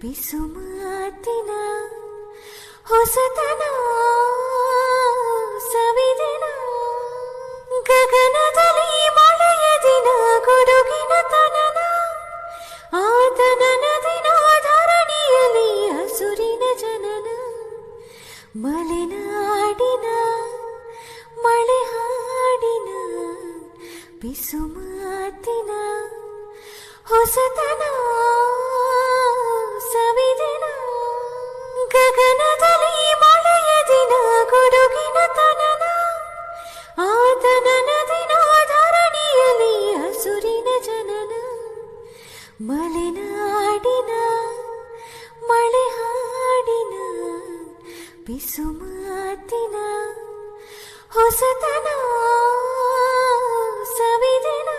ಬಿಸುಮಾತಿನ ಹೊಸತನ ಸವಿದಿನ ಗಗನದಲ್ಲಿ ಮಳೆಯ ದಿನ ಗುಡುಗಿನ ತನನ ಆತನನ ದಿನ ಧರಣಿಯಲ್ಲಿ ಹಸುರಿನ ಜನನ ಮಲೆನಾಡಿನ ಮಳೆ ಹಾಡಿನ ಬಿಸುಮಾತಿನ ಹೊಸತನ ಸವಿದಿನ ಗಗನದಲ್ಲಿ ಮಳೆಯ ದಿನ ಗುಡುಗಿನ ತನನ ಆತನನ ದಿನ ಧರಣಿಯಲ್ಲಿ ಹಸುರಿನ ಜನನ ಮಲೆನಾಡಿನ ಮಳೆ ಹಾಡಿನ ಬಿಸುಮಾತಿನ ಹೊಸತನ ಸವಿದಿನ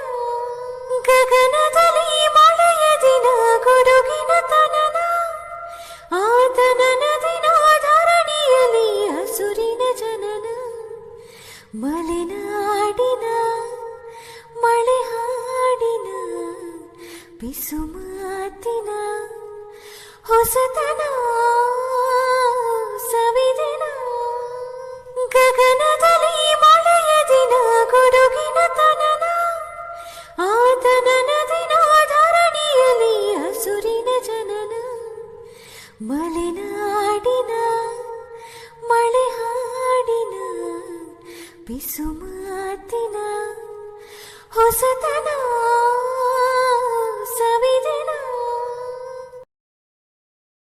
ಗಗನದಲ್ಲಿ ಮಳೆಯ ದಿನ ಗುಡುಗಿನ ತನನ ಆತನನ ದಿನ ಧರಣಿಯಲ್ಲಿ ಹಸುರಿನ ಜನನ ಮಲೆನಾಡಿನ ಮಳೆ ಹಾಡಿನ ಬಿಸುಮಾತಿನ ಹೊಸತನ ಸವಿದಿನ ಗಗನದಲ್ಲಿ ಮಳೆಯ ದಿನ ಗುಡುಗಿನ ತನನ ಆತನನ ದಿನ ಧರಣಿಯಲ್ಲಿ ಹಸುರಿನ ಜನನ ಮಲೆನಾಡಿನ ಮಳೆ ಹಾಡಿನ ಬಿಸುಮಾತಿನ ಹೊಸ